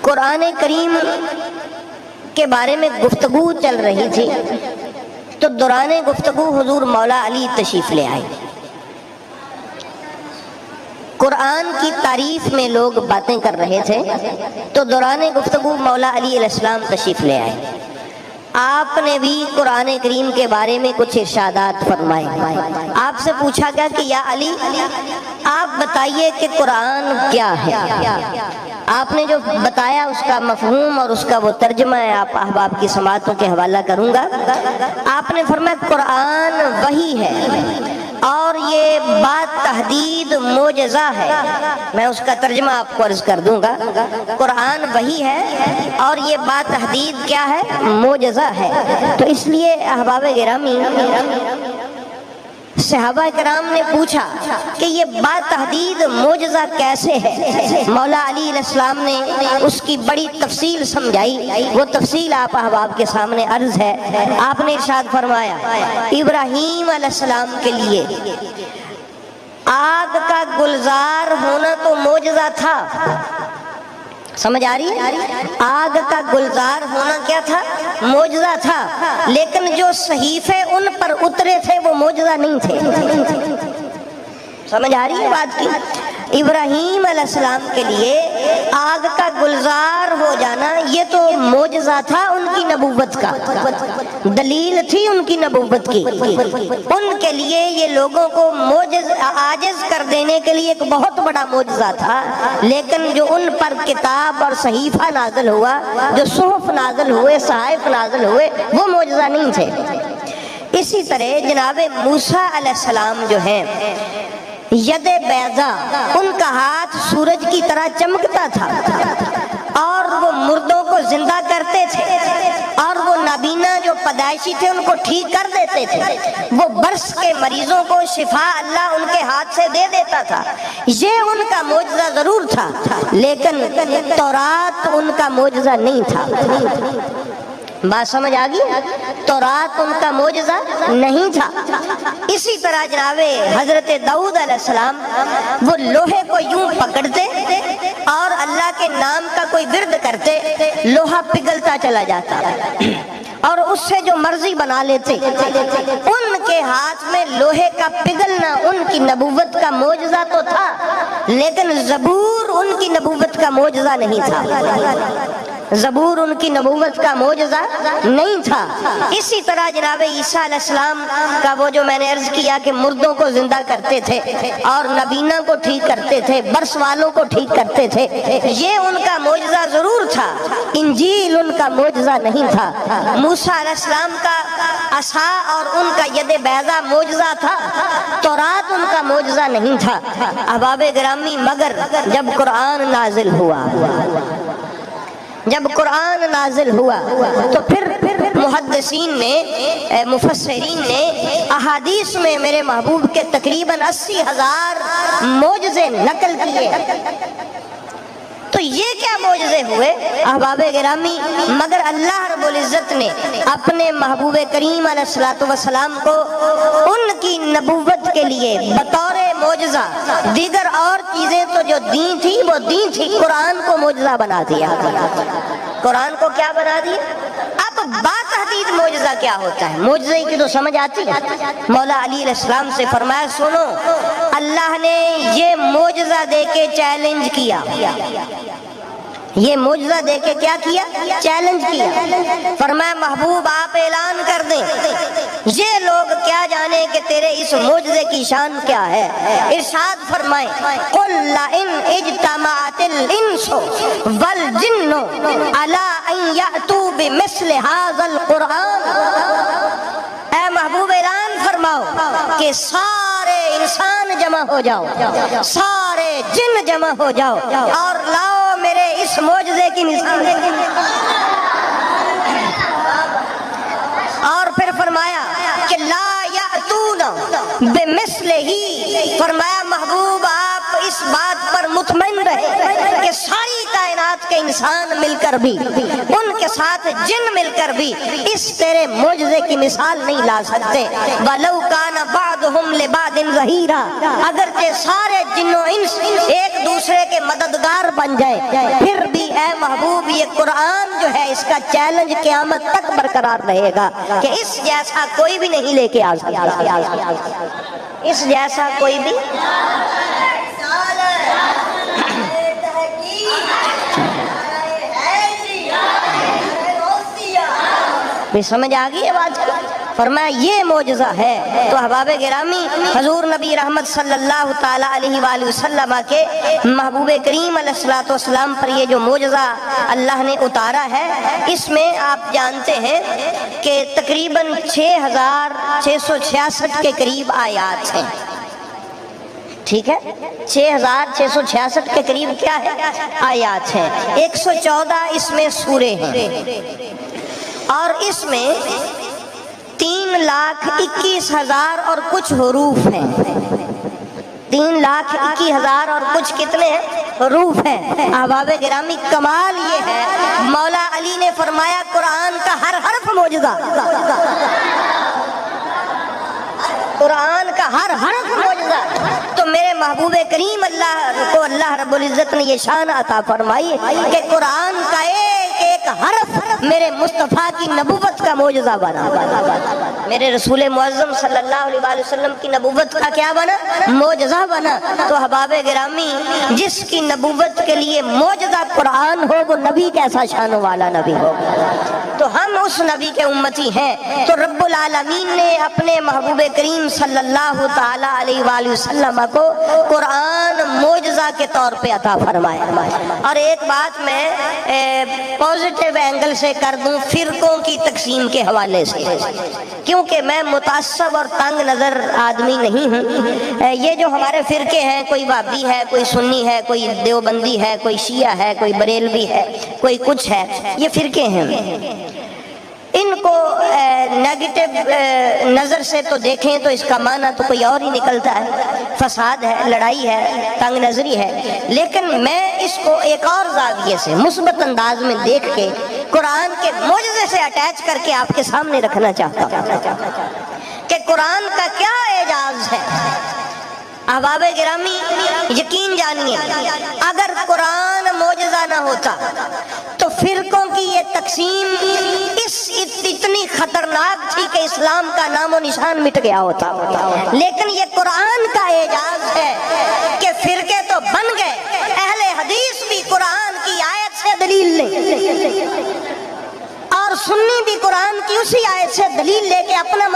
قرآن کریم کے بارے میں گفتگو چل رہی تھی تو دوران گفتگو حضور مولا علی تشریف لے آئے۔ قرآن کی تعریف میں لوگ باتیں کر رہے تھے تو دوران گفتگو مولا علی علیہ السلام تشریف لے آئے۔ آپ نے بھی قرآن کریم کے بارے میں کچھ ارشادات فرمائے۔ آپ سے پوچھا گیا کہ یا علی آپ بتائیے کہ قرآن کیا ہے۔ آپ نے جو بتایا اس کا مفہوم اور اس کا وہ ترجمہ ہے، آپ احباب کی سماعتوں کے حوالہ کروں گا۔ آپ نے فرمایا قرآن وحی ہے اور یہ بات تحدید معجزہ ہے۔ میں اس کا ترجمہ آپ کو عرض کر دوں گا۔ قرآن وحی ہے اور یہ بات تحدید کیا ہے؟ معجزہ ہے۔ تو اس لیے احباب گرامی صحابہ کرام نے پوچھا کہ یہ بات تحدید معجزہ کیسے ہے؟ مولا علی علیہ السلام نے اس کی بڑی تفصیل سمجھائی، وہ تفصیل آپ احباب کے سامنے عرض ہے۔ آپ نے ارشاد فرمایا ابراہیم علیہ السلام کے لیے آگ کا گلزار ہونا تو معجزہ تھا، سمجھ آ رہی ہے؟ آگ کا گلزار ہونا کیا تھا؟ معجزہ تھا، لیکن جو صحیفے ان پر اترے تھے وہ معجزہ نہیں تھے۔ سمجھ آ رہی ہے بات کی؟ ابراہیم علیہ السلام کے لیے آگ کا گلزار ہو جانا یہ تو معجزہ تھا ان کی نبوت کا، دلیل تھی ان کی نبوت کی۔ ان کے لیے یہ لوگوں کو عاجز کر دینے کے لیے ایک بہت بڑا معجزہ تھا، لیکن جو ان پر کتاب اور صحیفہ نازل ہوا، جو صحف نازل ہوئے، صحائف نازل ہوئے، وہ معجزہ نہیں تھے۔ اسی طرح جناب موسیٰ علیہ السلام جو ہیں ید بیضا، ان کا ہاتھ سورج کی طرح چمکتا تھا اور وہ مردوں کو زندہ کرتے تھے اور وہ نابینا جو پیدائشی تھے ان کو ٹھیک کر دیتے تھے، وہ برس کے مریضوں کو شفا اللہ ان کے ہاتھ سے دے دیتا تھا۔ یہ ان کا معجزہ ضرور تھا، لیکن تورات ان کا معجزہ نہیں تھا۔ بات سمجھ آ گئی؟ تورات ان کا معجزہ نہیں تھا۔ اسی طرح جناب حضرت داؤد علیہ السلام وہ لوہے کو یوں پکڑتے اور اللہ کے نام کا کوئی ورد کرتے، لوہا پگھلتا چلا جاتا اور اس سے جو مرضی بنا لیتے۔ ان کے ہاتھ میں لوہے کا پگھلنا ان کی نبوت کا معجزہ تو تھا، لیکن زبور ان کی نبوت کا معجزہ نہیں تھا۔ زبور ان کی نبوت کا معجزہ نہیں تھا۔ اسی طرح جناب عیسیٰ علیہ السلام کا وہ جو میں نے عرض کیا کہ مردوں کو زندہ کرتے تھے اور نبینا کو ٹھیک کرتے تھے، برس والوں کو ٹھیک کرتے تھے، یہ ان کا معجزہ ضرور تھا، انجیل ان کا معجزہ نہیں تھا۔ موسیٰ علیہ السلام کا عصا اور ان کا ید بیضا معجزہ تھا، تورات ان کا معجزہ نہیں تھا۔ احباب گرامی مگر جب قرآن نازل ہوا، جب قرآن نازل ہوا تو پھر محدثین نے، مفسرین نے احادیث میں میرے محبوب کے تقریباً 80,000 معجزے نقل کیے۔ تو یہ کیا معجزے ہوئے احباب گرامی؟ مگر اللہ رب العزت نے اپنے محبوب کریم علیہ الصلوۃ والسلام کو ان کی نبوت کے لیے بطور معجزہ، دیگر اور چیزیں تو جو دی تھی وہ دی تھی، قرآن کو معجزہ بنا دیا۔ قرآن کو کیا بنا دیا؟ اب بات تحدید معجزہ کیا ہوتا ہے؟ معجزے کی تو سمجھ آتی ہے۔ مولا علی علیہ السلام سے فرمایا سنو، اللہ نے یہ معجزہ دے کے چیلنج کیا، یہ معجزہ دے کے کیا کیا؟ چیلنج کیا۔ فرمایا محبوب آپ اعلان کر دیں، یہ لوگ کیا جانے کہ تیرے اس معجزے کی شان کیا ہے۔ ارشاد فرمائیں قل لئن اجتمعت الانس والجن علی ان یأتوا بمثل ھذا القرآن، اے محبوب اعلان فرماؤ کہ سارے انسان جمع ہو جاؤ، سارے جن جمع ہو جاؤ اور لاؤ میرے اس معجزے کی مثال۔ اور پھر فرمایا کہ لا یأتون بمثلہ، فرمایا محبوب آپ اس بات پر مطمئن رہے کہ ساری کائنات کے انسان مل کر بھی، ان کے ساتھ جن مل کر بھی اس تیرے معجزے کی مثال نہیں لا سکتے۔ وَلَوْ كَانَ بَعْضُهُمْ لِبَعْضٍ ظَهِيرًا، اگرچہ سارے جن و انس ایک دوسرے کے مددگار بن جائے، پھر بھی اے محبوب قرآن جو ہے اس کا چیلنج قیامت تک برقرار رہے گا کہ اس جیسا کوئی بھی نہیں لے کے آ سکتا، اس جیسا کوئی بھی۔ بھی سمجھ آ گئی ہے بات؟ فرمایا یہ معجزہ ہے۔ تو احباب گرامی، حضور نبی رحمت صلی اللہ تعالی علیہ وآلہ وسلم کے محبوب کریم علیہ الصلوۃ والسلام پر یہ جو معجزہ اللہ نے اتارا ہے، اس میں آپ جانتے ہیں کہ تقریباً 6666 کے قریب آیات ہیں، ٹھیک ہے، 6666 کے قریب کیا ہے؟ آیات ہیں۔ 114 اس میں سورے ہیں، اور اس میں 3,21,000 اور کچھ حروف ہیں، 3,21,000 اور کچھ کتنے ہیں؟ حروف ہیں۔ احباب گرامی، کمال یہ ہے، مولا علی نے فرمایا قرآن کا ہر حرف معجزہ، قرآن کا ہر حرف معجزہ۔ تو میرے محبوب کریم اللہ رب العزت نے یہ شان عطا فرمائی کہ قرآن کا ایک حرف میرے مصطفیٰ کی نبوت کا معجزہ بنا، میرے رسول معظم صلی اللہ علیہ وآلہ وسلم کی نبوت کا کیا بنا؟ معجزہ بنا۔ تو احباب گرامی، جس کی نبوت کے لیے معجزہ قرآن ہو وہ نبی کیسا شان والا نبی ہو۔ تو ہم اس نبی کے امتی ہیں، تو رب العالمین نے اپنے محبوب کریم صلی اللہ تعالی علیہ وآلہ وسلم کو قرآن معجزہ کے طور پہ عطا فرمایا۔ اور ایک بات میں پازیٹیو اینگل سے کر دوں، فرقوں کی تقسیم کے حوالے سے، کیونکہ میں متعصب اور تنگ نظر آدمی نہیں ہوں۔ یہ جو ہمارے فرقے ہیں، کوئی وہابی ہے، کوئی سنی ہے، کوئی دیوبندی ہے، کوئی شیعہ ہے، کوئی بریلوی ہے، کوئی کچھ ہے، یہ فرقے ہیں۔ ان کو نیگیٹو نظر سے تو دیکھیں تو اس کا معنی تو کوئی اور ہی نکلتا ہے، فساد ہے، لڑائی ہے، تنگ نظری ہے۔ لیکن میں اس کو ایک اور زاویے سے مثبت انداز میں دیکھ کے قرآن کے معجزے سے اٹیچ کر کے آپ کے سامنے رکھنا چاہتا ہوں کہ قرآن کا کیا اعجاز ہے۔ احباب گرامی، یقین جانیے، اگر قرآن معجزہ نہ ہوتا تو فرقوں کی یہ تقسیم اتنی خطرناک تھی کہ اسلام کا نام و نشان مٹ گیا ہوتا۔ لیکن یہ قرآن کا اعجاز ہے کہ فرقے تو بن گئے، اہل حدیث بھی قرآن کی آیت سے دلیل لے، اور سنی بھی قرآن کی اسی آیت سے دلیل لے کے اپنا